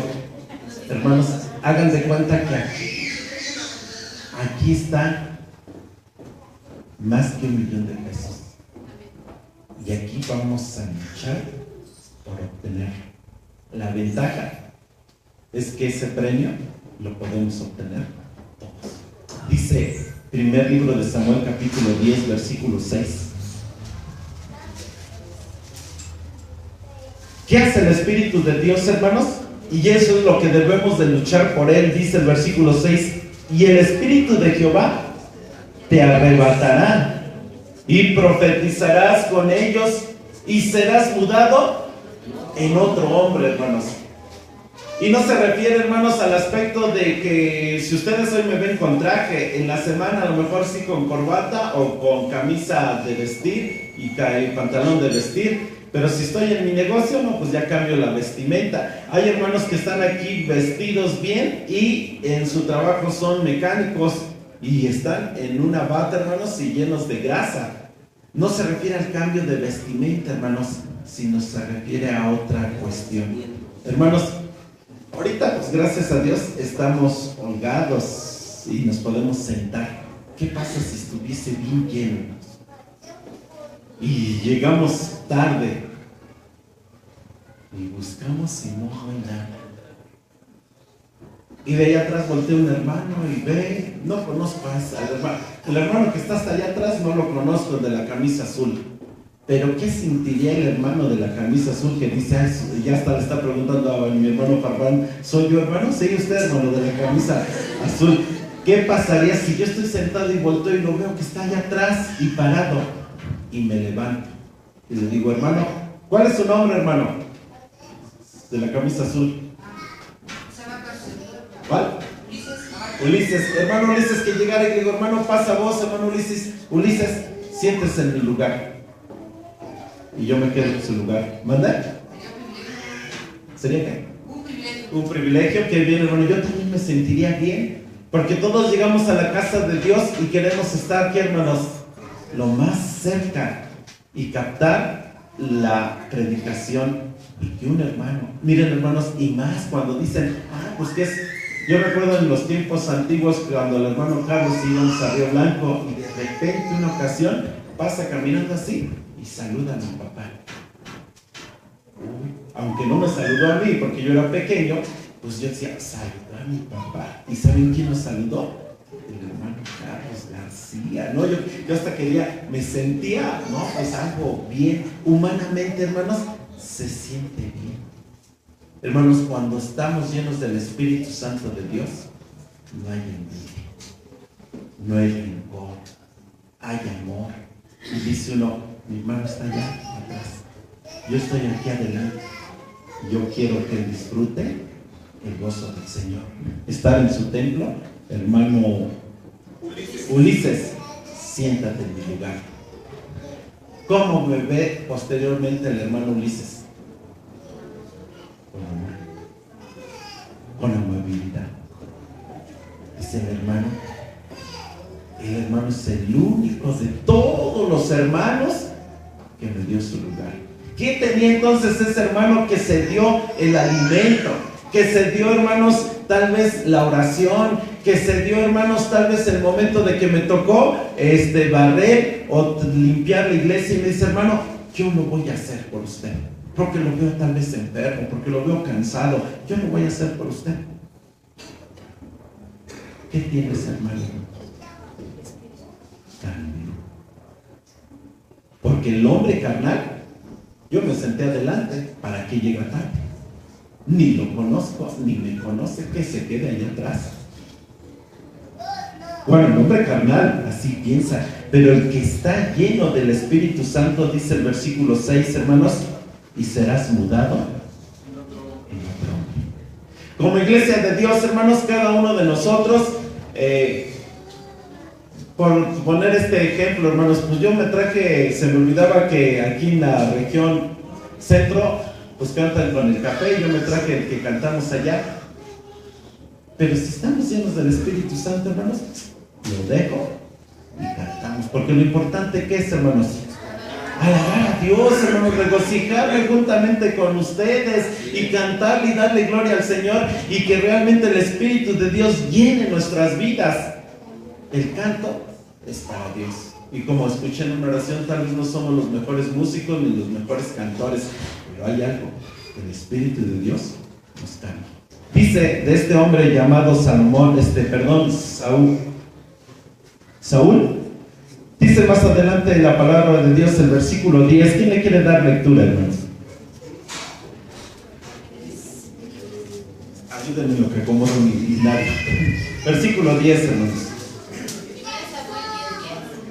Hermanos, hagan de cuenta que aquí está más que 1,000,000 de pesos, y aquí vamos a luchar por obtener. La ventaja es que ese premio lo podemos obtener todos. Dice, primer libro de Samuel, capítulo 10, versículo 6. ¿Qué hace el Espíritu de Dios, hermanos? Y eso es lo que debemos de luchar por él, dice el versículo 6. Y el Espíritu de Jehová te arrebatará y profetizarás con ellos y serás mudado en otro hombre, hermanos. Y no se refiere, hermanos, al aspecto de que si ustedes hoy me ven con traje, en la semana a lo mejor sí con corbata o con camisa de vestir y pantalón de vestir. Pero si estoy en mi negocio, no, pues ya cambio la vestimenta. Hay hermanos que están aquí vestidos bien y en su trabajo son mecánicos y están en una bata, hermanos, y llenos de grasa. No se refiere al cambio de vestimenta, hermanos, sino se refiere a otra cuestión. Hermanos, ahorita, pues gracias a Dios, estamos holgados y nos podemos sentar. ¿Qué pasa si estuviese bien lleno, hermanos? Y llegamos tarde y buscamos y no hay nada. Y de allá atrás voltea un hermano y ve, no conozco al hermano. El hermano que está hasta allá atrás no lo conozco, el de la camisa azul. Pero ¿qué sentiría el hermano de la camisa azul que dice, ya hasta le está preguntando a mi hermano Farfán, ¿soy yo, hermano? Sí, usted, hermano, de la camisa azul. ¿Qué pasaría si yo estoy sentado y volteo y lo veo que está allá atrás y parado? Y me levanto y le digo, hermano, ¿cuál es su nombre, hermano? De la camisa azul. ¿Cuál? Ulises, hermano Ulises, que llegara y le digo, hermano, pasa vos, hermano Ulises. Ulises, siéntese en mi lugar. Y yo me quedo en su lugar. ¿Manda? ¿Sería qué? Un privilegio, que bien, hermano. Yo también me sentiría bien, porque todos llegamos a la casa de Dios y queremos estar aquí, hermanos, lo más cerca y captar la predicación de un hermano. Miren, hermanos, y más cuando dicen, pues que es, yo recuerdo en los tiempos antiguos cuando el hermano Carlos íbamos a Río Blanco y de repente una ocasión pasa caminando así y saluda a mi papá. Aunque no me saludó a mí porque yo era pequeño, pues yo decía, saludó a mi papá. ¿Y saben quién nos saludó? El hermano Carlos García, ¿no? Yo hasta quería, me sentía, ¿no? Pues algo bien, humanamente, hermanos, se siente bien. Hermanos, cuando estamos llenos del Espíritu Santo de Dios, no hay envidia, no hay rencor, hay amor. Y dice uno, mi hermano está allá atrás, yo estoy aquí adelante, yo quiero que él disfrute el gozo del Señor. Estar en su templo, hermano Ulises, siéntate en mi lugar. ¿Cómo me ve posteriormente el hermano Ulises? Con amabilidad. Dice el hermano es el único de todos los hermanos que me dio su lugar. ¿Qué tenía entonces ese hermano que se dio el alimento? Que se dio, hermanos, tal vez la oración, que se dio, hermanos, tal vez el momento de que me tocó barrer o limpiar la iglesia, y me dice, hermano, yo lo voy a hacer por usted, porque lo veo tal vez enfermo, porque lo veo cansado, yo lo voy a hacer por usted. ¿Qué tienes, hermano? Carne. Porque el hombre carnal, yo me senté adelante, ¿para qué llega tarde? Ni lo conozco, ni me conoce, que se quede allá atrás. Bueno, el hombre carnal así piensa, pero el que está lleno del Espíritu Santo, dice el versículo 6, hermanos, y serás mudado en otro hombre. Como iglesia de Dios, hermanos, cada uno de nosotros, por poner este ejemplo, hermanos, pues yo me traje, se me olvidaba que aquí en la región centro, pues cantan con el café, yo me traje el que cantamos allá. Pero si estamos llenos del Espíritu Santo, hermanos, lo dejo y cantamos. Porque lo importante que es, hermanos, alabar a Dios, hermanos, regocijarme juntamente con ustedes y cantarle y darle gloria al Señor, y que realmente el Espíritu de Dios llene nuestras vidas. El canto es para Dios. Y como escuché en una oración, tal vez no somos los mejores músicos ni los mejores cantores, pero hay algo, el Espíritu de Dios nos cambia. Dice de este hombre llamado Saúl. Dice más adelante en la palabra de Dios, el versículo 10. ¿Quién le quiere dar lectura, hermanos? Ayúdenme lo que acomodo mi binario. Versículo 10, hermanos.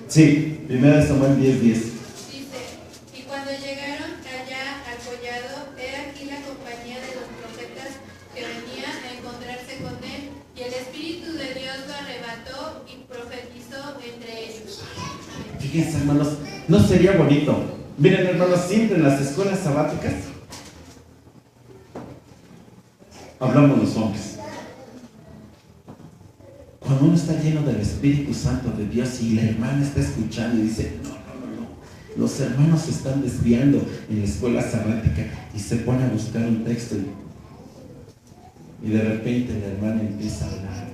Sí, 1 Samuel 10:10.
Dice, y cuando llegaron allá al collado, he aquí la compañía de los profetas que venían a encontrarse con él, y el Espíritu de Dios lo arrebató y profetizó entre ellos.
Fíjense, hermanos, no sería bonito. Miren, hermanos, siempre en las escuelas sabáticas hablamos los hombres. Cuando uno está lleno del Espíritu Santo de Dios y la hermana está escuchando y dice, no, los hermanos se están desviando en la escuela sabática, y se pone a buscar un texto y de repente la hermana empieza a hablar.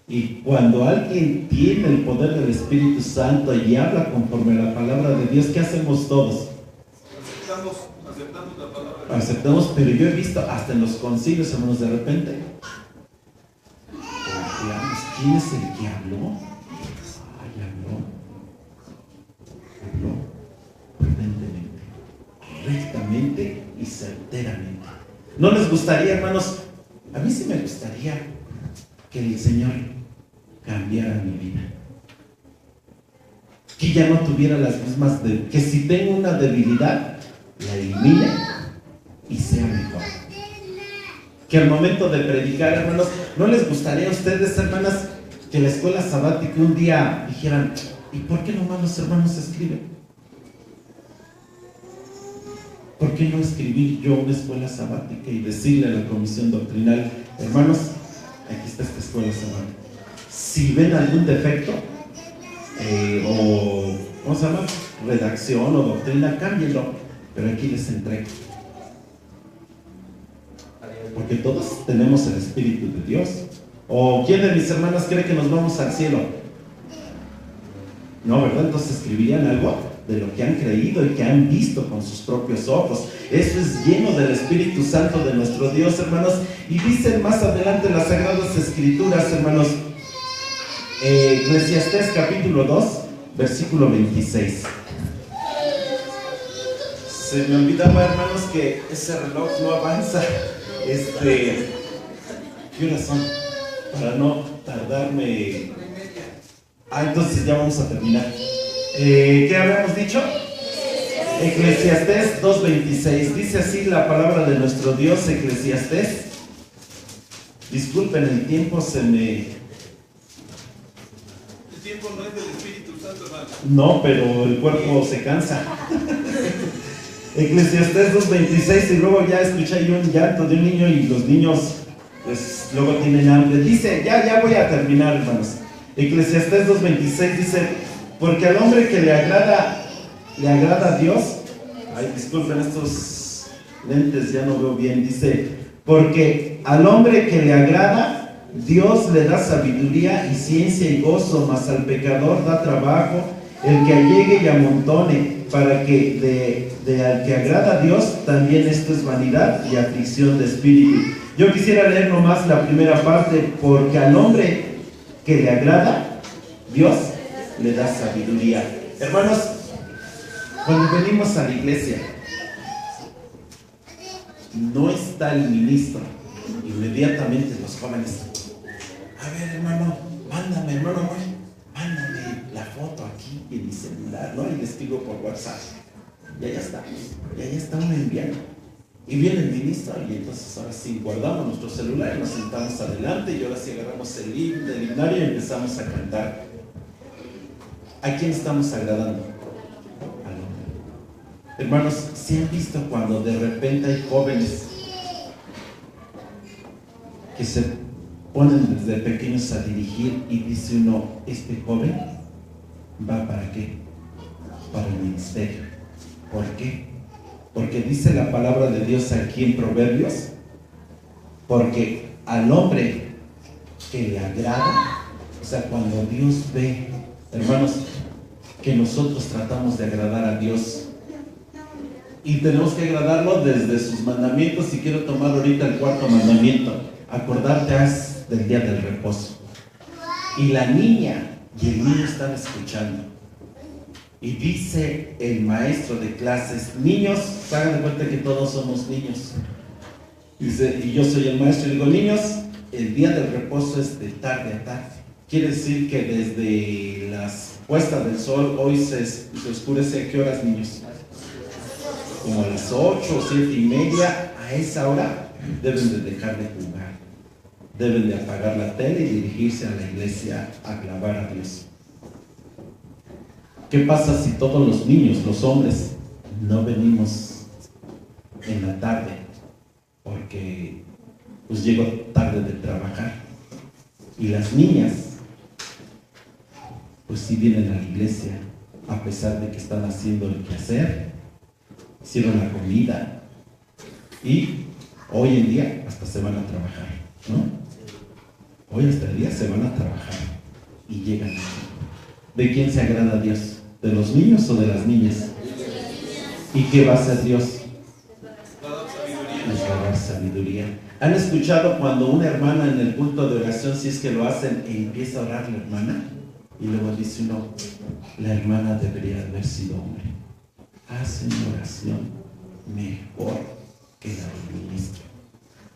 Y cuando alguien tiene el poder del Espíritu Santo y habla conforme a la palabra de Dios, ¿qué hacemos todos?
Aceptamos la palabra.
Aceptamos, pero yo he visto hasta en los concilios, hermanos, de repente, ¿quién es el que habló? Ay, habló prudentemente, rectamente y certeramente. ¿No les gustaría, hermanos? A mí sí me gustaría que el Señor cambiara mi vida, que ya no tuviera las mismas que si tengo una debilidad, la elimine y sea mejor. Que al momento de predicar, hermanos, ¿no les gustaría a ustedes, hermanas, que la escuela sabática un día dijeran, ¿y por qué nomás los hermanos escriben? ¿Por qué no escribir yo una escuela sabática y decirle a la comisión doctrinal, hermanos, aquí está esta escuela sabática? Si ven algún defecto, o, ¿cómo se llama? Redacción o doctrina, cámbienlo, pero aquí les entrego. Porque todos tenemos el Espíritu de Dios. ¿O quién de mis hermanas cree que nos vamos al cielo? No, ¿verdad? Entonces escribirían algo de lo que han creído y que han visto con sus propios ojos. Eso es lleno del Espíritu Santo de nuestro Dios, hermanos. Y dicen más adelante las Sagradas Escrituras, hermanos, Eclesiastés capítulo 2, versículo 26. Se me olvidaba, hermanos, que ese reloj no avanza. ¿Qué horas son? Para no tardarme. Entonces ya vamos a terminar. ¿Qué habíamos dicho? Eclesiastés 2:26. Dice así la palabra de nuestro Dios, Eclesiastés. Disculpen, el tiempo se me...
El tiempo no es del Espíritu Santo, hermano.
No, pero el cuerpo se cansa. Eclesiastés 2:26, y luego ya escuché yo un llanto de un niño y los niños pues luego tienen hambre. Dice, ya voy a terminar, hermanos. Eclesiastés 2:26 dice, porque al hombre que le agrada a Dios, ay, disculpen, estos lentes ya no veo bien. Dice, porque al hombre que le agrada, Dios le da sabiduría y ciencia y gozo, mas al pecador da trabajo el que allegue y amontone, para que al que agrada a Dios, también esto es vanidad y aflicción de espíritu. Yo quisiera leer nomás la primera parte, porque al hombre que le agrada, Dios le da sabiduría. Hermanos, cuando venimos a la iglesia, no está el ministro, inmediatamente los jóvenes, a ver, hermano, mándame la foto aquí en mi celular, ¿no? Y les escribo por WhatsApp. Ya está uno enviando. Y viene el ministro, y entonces ahora sí guardamos nuestro celular y nos sentamos adelante, y ahora sí agarramos el himnario y empezamos a cantar. ¿A quién estamos agradando? Al hombre. Hermanos, ¿se han visto cuando de repente hay jóvenes que se ponen desde pequeños a dirigir y dice uno, este joven va para qué? Para el ministerio. ¿Por qué? Porque dice la palabra de Dios aquí en Proverbios, porque al hombre que le agrada, o sea, cuando Dios ve, hermanos, que nosotros tratamos de agradar a Dios, Y tenemos que agradarlo desde sus mandamientos. Y quiero tomar ahorita el cuarto mandamiento. Acordarte del día del reposo. Y la niña y el niño están escuchando. Y dice el maestro de clases: niños, hagan de cuenta que todos somos niños. Dice, y yo soy el maestro, y digo: niños, el día del reposo es de tarde a tarde. Quiere decir que desde las puestas del sol, hoy se oscurece. ¿A qué horas, niños? Como a las 8 o 7:30. A esa hora deben de dejar de jugar, deben de apagar la tele y dirigirse a la iglesia a alabar a Dios. ¿Qué pasa si todos los niños, los hombres, no venimos en la tarde? Porque pues llego tarde de trabajar. Y las niñas pues sí vienen a la iglesia, a pesar de que están haciendo el quehacer, hicieron la comida, y hoy en día hasta se van a trabajar, ¿no? Hoy hasta el día se van a trabajar y llegan aquí. ¿De quién se agrada Dios? ¿De los niños o de las niñas? ¿Y qué va a hacer Dios? Les va a dar sabiduría. ¿Han escuchado cuando una hermana en el culto de oración, si es que lo hacen, empieza a orar la hermana? Y luego dice uno: la hermana debería haber sido hombre. Hacen oración mejor que la del ministro.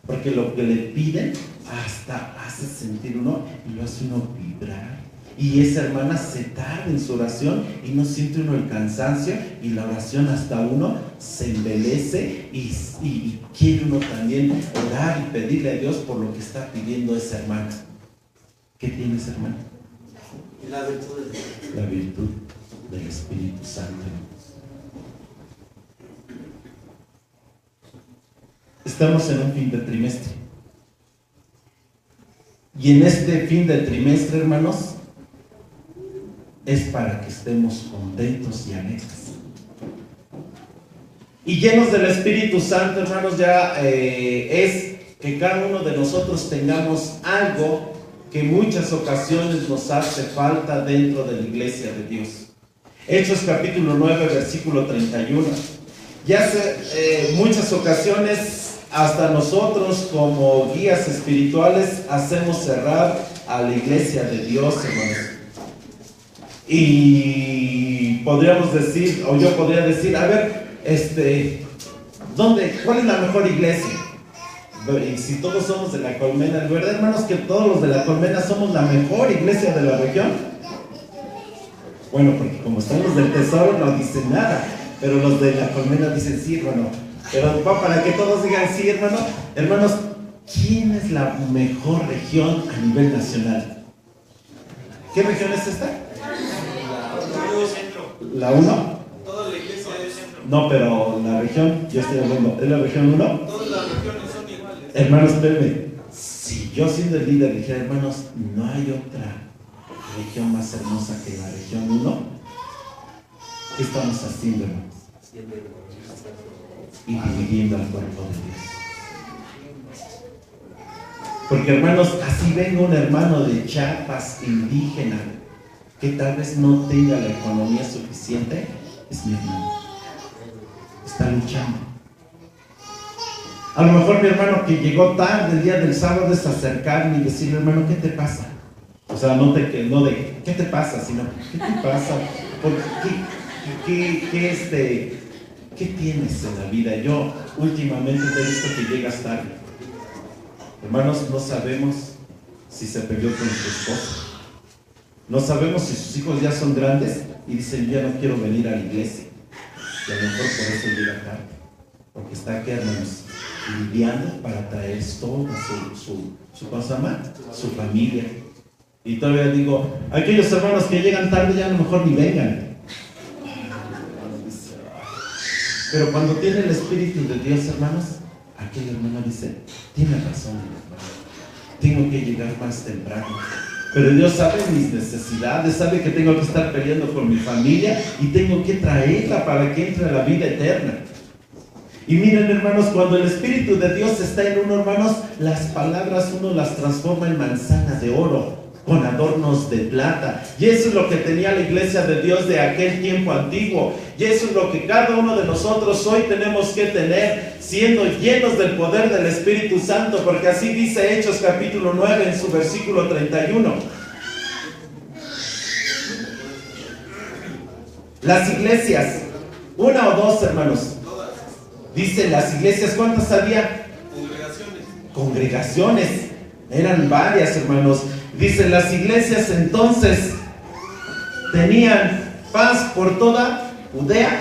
Porque lo que le piden hasta hace sentir uno y lo hace uno vibrar. Y esa hermana se tarda en su oración y no siente uno el cansancio, y la oración hasta uno se embelece y quiere uno también orar y pedirle a Dios por lo que está pidiendo esa hermana. ¿Qué tiene esa hermana? La virtud del Espíritu Santo. Estamos en un fin de trimestre. Y en este fin de trimestre, hermanos, es para que estemos contentos y alegres. Y llenos del Espíritu Santo, hermanos, ya es que cada uno de nosotros tengamos algo que en muchas ocasiones nos hace falta dentro de la iglesia de Dios. Hechos capítulo 9, versículo 31. Ya muchas ocasiones hasta nosotros como guías espirituales hacemos cerrar a la iglesia de Dios, hermanos. Y podríamos decir, o yo podría decir: a ver, ¿cuál es la mejor iglesia? Y si todos somos de la Colmena, ¿verdad, hermanos, que todos los de la Colmena somos la mejor iglesia de la región? Bueno, porque como están los del Tesoro no dicen nada, pero los de la Colmena dicen sí, hermano. Pero para que todos digan sí, hermano. Hermanos, ¿quién es la mejor región a nivel nacional? ¿Qué región es esta? ¿La 1?
Toda la iglesia es centro.
No, pero la región, yo estoy hablando, ¿es la región 1?
Todas las regiones son iguales.
Hermanos, espérenme. Si yo siendo el líder dijera: hermanos, no hay otra región más hermosa que la región 1, ¿qué estamos haciendo, hermanos? Y dividiendo al cuerpo de Dios. Porque, hermanos, así venga un hermano de Chiapas, indígena, que tal vez no tenga la economía suficiente, es mi hermano. Está luchando. A lo mejor mi hermano que llegó tarde el día del sábado es acercarme y decirle: hermano, ¿qué te pasa? O sea, no de ¿qué te pasa? Sino, ¿qué te pasa? ¿Qué tienes en la vida? Yo últimamente te he visto que llegas tarde. Hermanos, no sabemos si se peleó con su esposa. No sabemos si sus hijos ya son grandes y dicen: ya no quiero venir a la iglesia. Y a lo mejor por eso llega tarde. Porque está aquí, hermanos, lidiando para traer toda su familia. Y todavía digo: aquellos hermanos que llegan tarde ya a lo mejor ni vengan. Pero cuando tiene el Espíritu de Dios, hermanos, aquel hermano dice: tiene razón, hermano, tengo que llegar más temprano. Pero Dios sabe mis necesidades, sabe que tengo que estar peleando con mi familia y tengo que traerla para que entre a la vida eterna. Y miren, hermanos, cuando el Espíritu de Dios está en uno, hermanos, las palabras uno las transforma en manzanas de oro. con adornos de plata. Y eso es lo que tenía la iglesia de Dios de aquel tiempo antiguo. Y eso es lo que cada uno de nosotros hoy tenemos que tener, siendo llenos del poder del Espíritu Santo, porque así dice Hechos capítulo 9 en su versículo 31. Las iglesias, una o dos, hermanos. Dice las iglesias, ¿cuántas había? Congregaciones. Eran varias, hermanos. Dice, las iglesias entonces tenían paz por toda Judea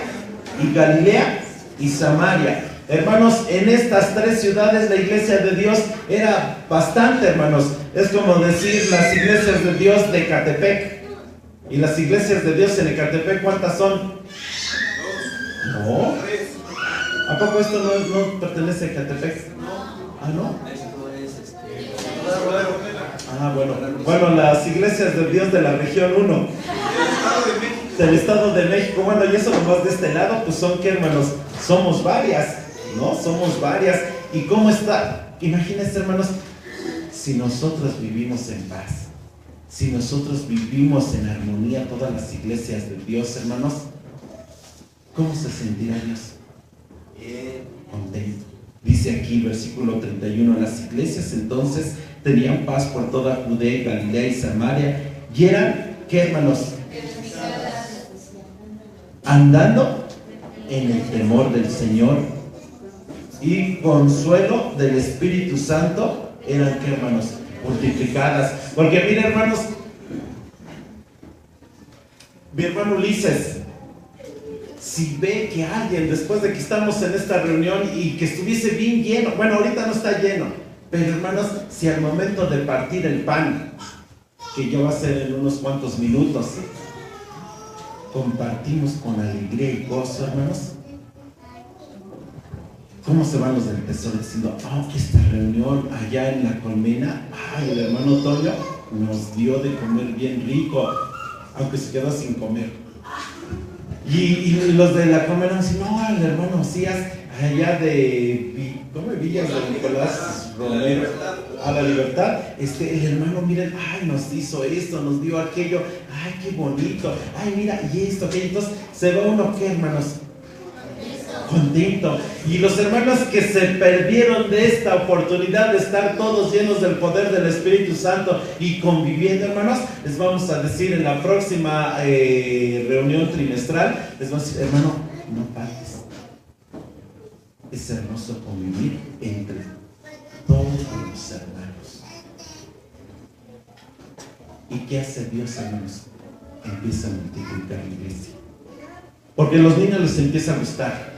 y Galilea y Samaria. Hermanos, en estas tres ciudades la iglesia de Dios era bastante, hermanos. Es como decir las iglesias de Dios de Ecatepec. Y las iglesias de Dios en Ecatepec, ¿cuántas son? No. ¿A poco esto no pertenece a Ecatepec? Ah, ¿no? Ah, bueno, las iglesias de Dios de la región 1 del Estado de México, bueno, y eso nomás de este lado, pues son que, hermanos, somos varias, ¿no? Somos varias. ¿Y cómo está? Imagínense, hermanos, si nosotros vivimos en paz, si nosotros vivimos en armonía, todas las iglesias de Dios, hermanos, ¿cómo se sentirá Dios? Contento. Dice aquí, versículo 31, las iglesias entonces tenían paz por toda Judea, Galilea y Samaria, y eran, ¿qué, hermanos? Andando en el temor del Señor y consuelo del Espíritu Santo, eran, ¿qué, hermanos? Multiplicadas. Porque mira, hermanos, mi hermano Ulises, si ve que alguien, después de que estamos en esta reunión y que estuviese bien lleno, bueno, ahorita no está lleno, pero hermanos, si al momento de partir el pan, que ya va a ser en unos cuantos minutos, compartimos con alegría y gozo, hermanos, ¿cómo se van los del tesoro diciendo, esta reunión allá en la colmena, el hermano Toño nos dio de comer bien rico, aunque se quedó sin comer? Y los de la colmena dicen, no, el hermano Macías, allá de Villas de Nicolás Romero, a la Libertad, el hermano, miren, nos hizo esto, nos dio aquello, qué bonito, mira, y esto, aquello. Entonces se va uno, ¿qué, hermanos? Contento. Y los hermanos que se perdieron de esta oportunidad de estar todos llenos del poder del Espíritu Santo y conviviendo, hermanos, les vamos a decir en la próxima reunión trimestral, les vamos a decir, hermano, no pares. Es hermoso convivir entre todos los hermanos. ¿Y qué hace Dios, hermanos? Empieza a multiplicar la iglesia. Porque a los niños les empieza a gustar.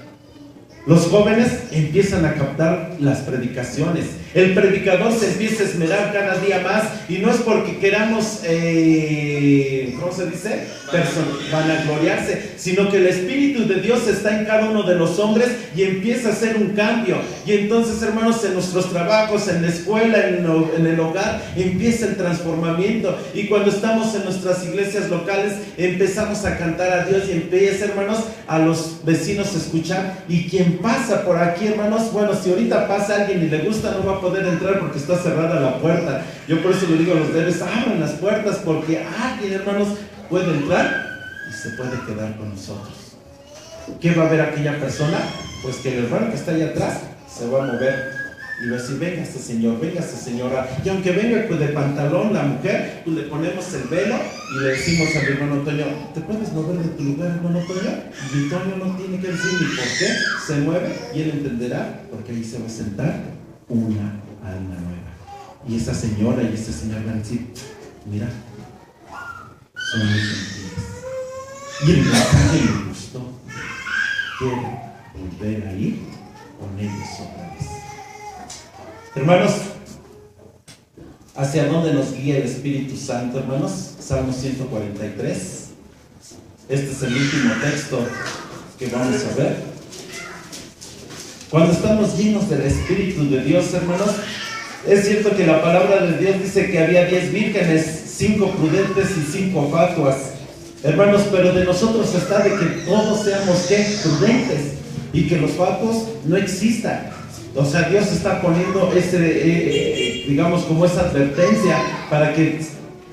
Los jóvenes empiezan a captar las predicaciones. El predicador se empieza a esmerar cada día más. Y no es porque queramos, ¿cómo se dice? Vanagloriarse, sino que el Espíritu de Dios está en cada uno de los hombres y empieza a hacer un cambio. Y entonces, hermanos, en nuestros trabajos, en la escuela, en el hogar, empieza el transformamiento. Y cuando estamos en nuestras iglesias locales, empezamos a cantar a Dios y empieza, hermanos, a los vecinos a escuchar. Y quien pasa por aquí, hermanos, bueno, si ahorita pasa alguien y le gusta, no va a poder entrar porque está cerrada la puerta. Yo por eso le digo a los deberes, abran las puertas, porque alguien, hermanos, puede entrar y se puede quedar con nosotros. ¿Qué va a ver aquella persona? Pues que el hermano que está ahí atrás se va a mover y va a decir, venga este señor, venga esta señora. Y aunque venga pues de pantalón la mujer, pues le ponemos el velo y le decimos al hermano Toño, ¿te puedes mover de tu lugar, hermano Toño? Y Toño no tiene que decir ni por qué, se mueve y él entenderá, porque ahí se va a sentar una alma nueva. Y esa señora y ese señor van a decir, mira, son muy gentiles. Y el mensaje le gustó. Quiero volver a ir con ellos otra vez. Hermanos, ¿hacia dónde nos guía el Espíritu Santo, hermanos? Salmo 143. Este es el último texto que vamos a ver. Cuando estamos llenos del Espíritu de Dios, hermanos, es cierto que la palabra de Dios dice que había 10 vírgenes, 5 prudentes y 5 fatuas. Hermanos, pero de nosotros está de que todos seamos, ¿qué? Prudentes, y que los fatuos no existan. O sea, Dios está poniendo digamos, como esa advertencia para que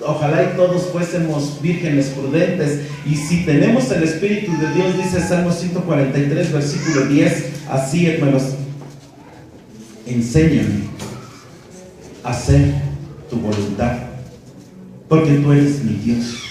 ojalá y todos fuésemos vírgenes prudentes. Y si tenemos el Espíritu de Dios, dice Salmo 143, versículo 10, así, hermanos: enséñame a hacer tu voluntad, porque tú eres mi Dios.